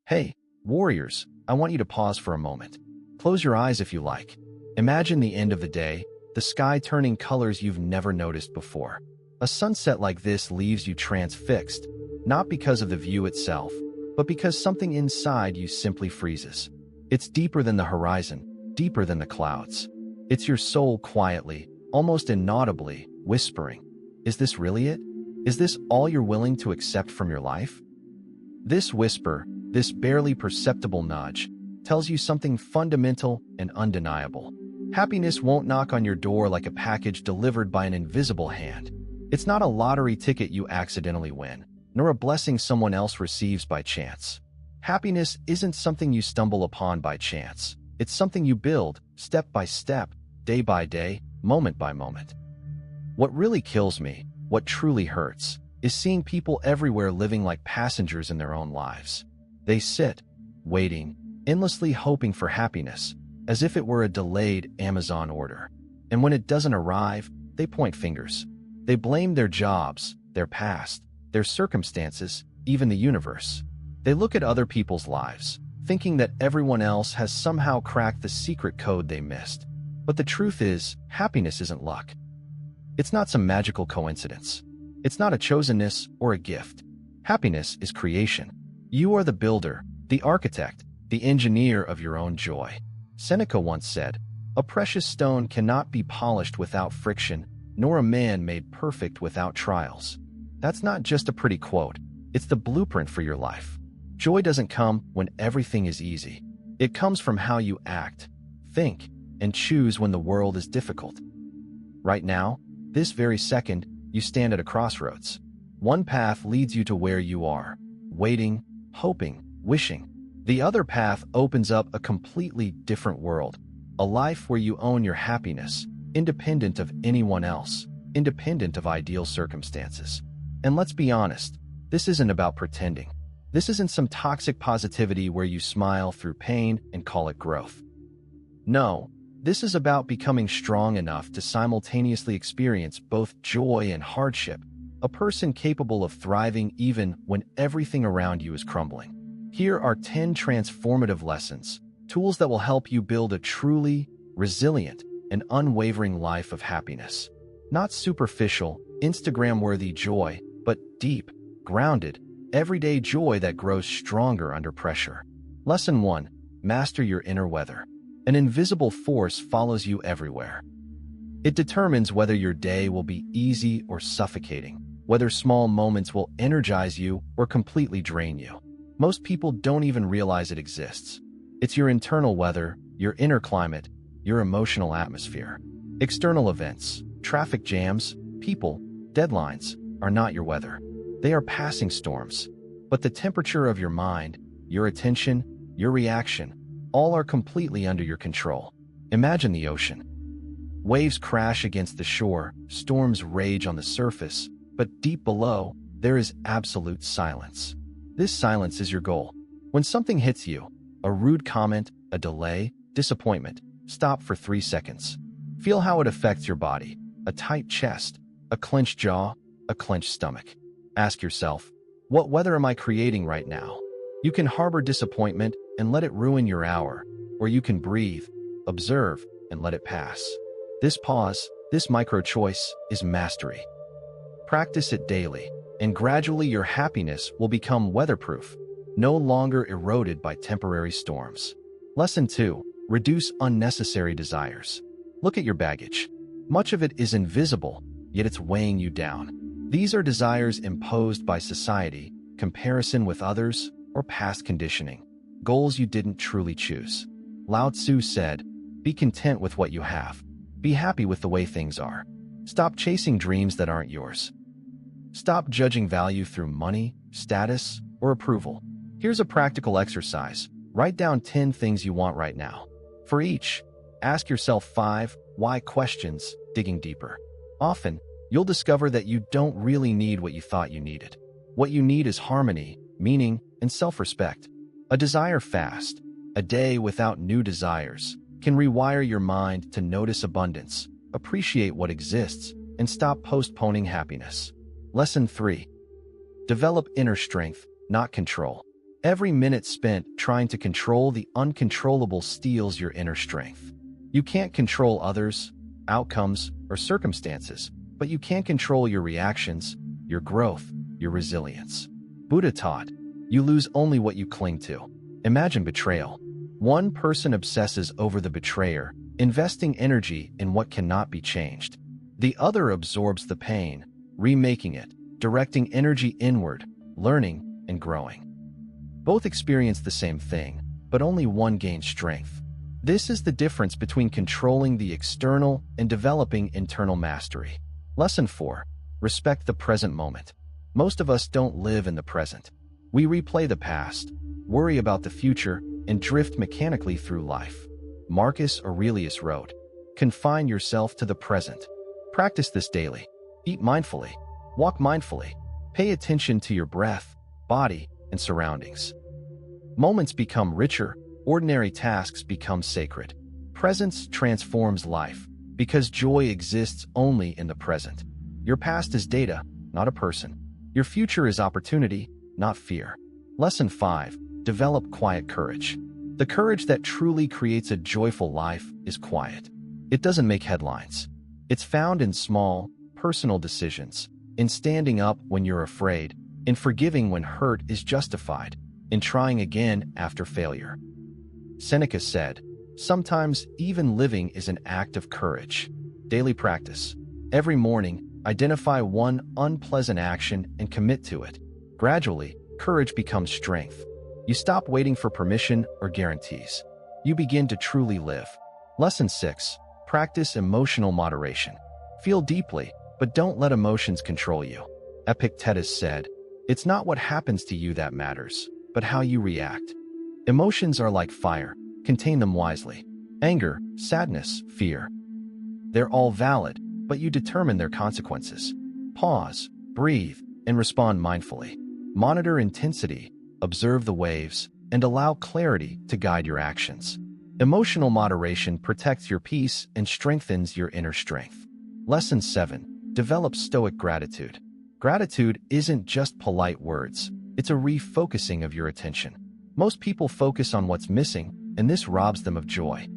Hey, warriors, I want you to pause for a moment. Close your eyes if you like. Imagine the end of the day, the sky turning colors you've never noticed before. A sunset like this leaves you transfixed, not because of the view itself, but because something inside you simply freezes. It's deeper than the horizon, deeper than the clouds. It's your soul quietly, almost inaudibly, whispering, "Is this really it? Is this all you're willing to accept from your life?" This whisper, this barely perceptible nudge, tells you something fundamental and undeniable. Happiness won't knock on your door like a package delivered by an invisible hand. It's not a lottery ticket you accidentally win, nor a blessing someone else receives by chance. Happiness isn't something you stumble upon by chance. It's something you build, step by step, day by day, moment by moment. What really kills me, what truly hurts, is seeing people everywhere living like passengers in their own lives. They sit, waiting, endlessly hoping for happiness, as if it were a delayed Amazon order. And when it doesn't arrive, they point fingers. They blame their jobs, their past, their circumstances, even the universe. They look at other people's lives, thinking that everyone else has somehow cracked the secret code they missed. But the truth is, happiness isn't luck. It's not some magical coincidence. It's not a chosenness or a gift. Happiness is creation. You are the builder, the architect, the engineer of your own joy. Seneca once said, "A precious stone cannot be polished without friction, nor a man made perfect without trials." That's not just a pretty quote. It's the blueprint for your life. Joy doesn't come when everything is easy. It comes from how you act, think, and choose when the world is difficult. Right now, this very second, you stand at a crossroads. One path leads you to where you are, waiting, hoping, wishing. The other path opens up a completely different world, a life where you own your happiness, independent of anyone else, independent of ideal circumstances. And let's be honest, this isn't about pretending. This isn't some toxic positivity where you smile through pain and call it growth. No, this is about becoming strong enough to simultaneously experience both joy and hardship, a person capable of thriving even when everything around you is crumbling. Here are 10 transformative lessons, tools that will help you build a truly resilient and unwavering life of happiness. Not superficial, Instagram-worthy joy, but deep, grounded, everyday joy that grows stronger under pressure. Lesson 1. Master your inner weather. An invisible force follows you everywhere. It determines whether your day will be easy or suffocating, whether small moments will energize you or completely drain you. Most people don't even realize it exists. It's your internal weather, your inner climate, your emotional atmosphere. External events, traffic jams, people, deadlines are not your weather. They are passing storms. But the temperature of your mind, your attention, your reaction, all are completely under your control. Imagine the ocean. Waves crash against the shore, storms rage on the surface, but deep below, there is absolute silence. This silence is your goal. When something hits you, a rude comment, a delay, disappointment, stop for 3 seconds. Feel how it affects your body. A tight chest, a clenched jaw, a clenched stomach. Ask yourself, what weather am I creating right now? You can harbor disappointment and let it ruin your hour, or you can breathe, observe, and let it pass. This pause, this micro-choice, is mastery. Practice it daily, and gradually your happiness will become weatherproof, no longer eroded by temporary storms. Lesson 2. Reduce unnecessary desires. Look at your baggage. Much of it is invisible, yet it's weighing you down. These are desires imposed by society, comparison with others, or past conditioning. Goals you didn't truly choose. Lao Tzu said, "Be content with what you have. Be happy with the way things are. Stop chasing dreams that aren't yours. Stop judging value through money, status, or approval." Here's a practical exercise. Write down 10 things you want right now. For each, ask yourself 5 why questions, digging deeper. Often, you'll discover that you don't really need what you thought you needed. What you need is harmony, meaning, and self-respect. A desire fast, a day without new desires, can rewire your mind to notice abundance, appreciate what exists, and stop postponing happiness. Lesson 3. Develop inner strength, not control. Every minute spent trying to control the uncontrollable steals your inner strength. You can't control others, outcomes, or circumstances, but you can control your reactions, your growth, your resilience. Buddha taught, you lose only what you cling to. Imagine betrayal. One person obsesses over the betrayer, investing energy in what cannot be changed. The other absorbs the pain, remaking it, directing energy inward, learning and growing. Both experience the same thing, but only one gains strength. This is the difference between controlling the external and developing internal mastery. Lesson 4. Respect the present moment. Most of us don't live in the present. We replay the past, worry about the future, and drift mechanically through life. Marcus Aurelius wrote, confine yourself to the present. Practice this daily. Eat mindfully. Walk mindfully. Pay attention to your breath, body, and surroundings. Moments become richer, ordinary tasks become sacred. Presence transforms life, because joy exists only in the present. Your past is data, not a person. Your future is opportunity, not fear. Lesson 5. Develop quiet courage. The courage that truly creates a joyful life is quiet. It doesn't make headlines. It's found in small, personal decisions, in standing up when you're afraid, in forgiving when hurt is justified, in trying again after failure. Seneca said, sometimes even living is an act of courage. Daily practice. Every morning, identify one unpleasant action and commit to it. Gradually, courage becomes strength. You stop waiting for permission or guarantees. You begin to truly live. Lesson 6. Practice emotional moderation. Feel deeply, but don't let emotions control you. Epictetus said, it's not what happens to you that matters, but how you react. Emotions are like fire. Contain them wisely. Anger, sadness, fear. They're all valid, but you determine their consequences. Pause, breathe, and respond mindfully. Monitor intensity, observe the waves, and allow clarity to guide your actions. Emotional moderation protects your peace and strengthens your inner strength. Lesson 7. Develop Stoic gratitude. Gratitude isn't just polite words. It's a refocusing of your attention. Most people focus on what's missing, and this robs them of joy.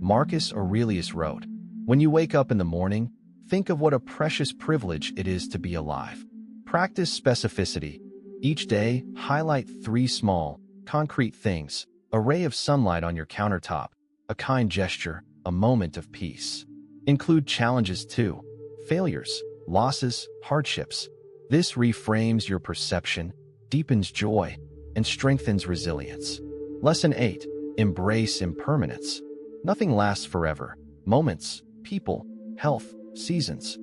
Marcus Aurelius wrote, when you wake up in the morning, think of what a precious privilege it is to be alive. Practice specificity. Each day, highlight 3 small, concrete things: a ray of sunlight on your countertop, a kind gesture, a moment of peace. Include challenges too: failures, losses, hardships. This reframes your perception, deepens joy, and strengthens resilience. Lesson 8. Embrace impermanence. Nothing lasts forever. Moments, people, health, seasons.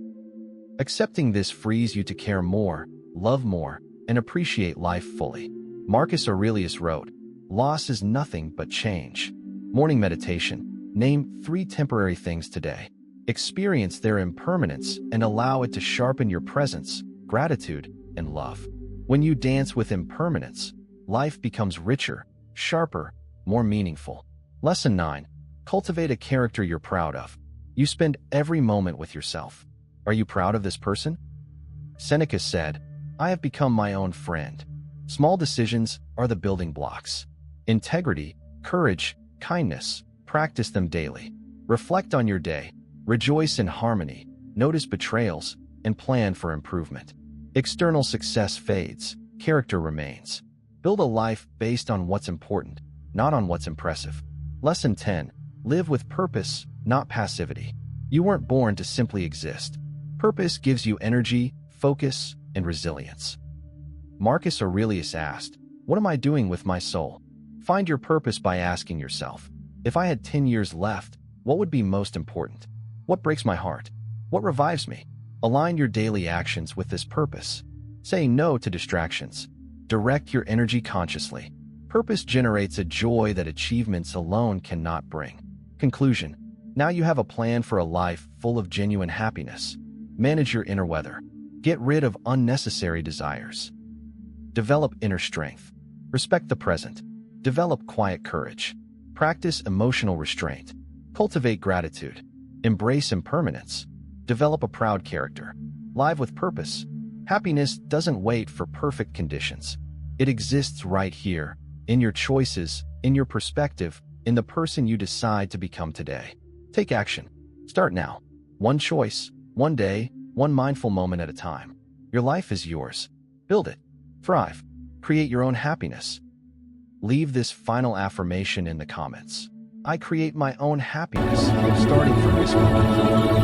Accepting this frees you to care more, love more, and appreciate life fully. Marcus Aurelius wrote, loss is nothing but change. Morning meditation. Name 3 temporary things today. Experience their impermanence and allow it to sharpen your presence, gratitude, and love. When you dance with impermanence, life becomes richer, sharper, more meaningful. Lesson 9. Cultivate a character you're proud of. You spend every moment with yourself. Are you proud of this person? Seneca said, I have become my own friend. Small decisions are the building blocks. Integrity, courage, kindness. Practice them daily. Reflect on your day. Rejoice in harmony. Notice betrayals and plan for improvement. External success fades. Character remains. Build a life based on what's important, not on what's impressive. Lesson 10. Live with purpose, not passivity. You weren't born to simply exist. Purpose gives you energy, focus, and resilience. Marcus Aurelius asked, what am I doing with my soul? Find your purpose by asking yourself, if I had 10 years left, what would be most important? What breaks my heart? What revives me? Align your daily actions with this purpose. Say no to distractions. Direct your energy consciously. Purpose generates a joy that achievements alone cannot bring. Conclusion. Now you have a plan for a life full of genuine happiness. Manage your inner weather. Get rid of unnecessary desires. Develop inner strength. Respect the present. Develop quiet courage. Practice emotional restraint. Cultivate gratitude. Embrace impermanence. Develop a proud character. Live with purpose. Happiness doesn't wait for perfect conditions. It exists right here, in your choices, in your perspective, in the person you decide to become today. Take action. Start now. One choice, one day, one mindful moment at a time. Your life is yours. Build it. Thrive. Create your own happiness. Leave this final affirmation in the comments. I create my own happiness, starting from this moment.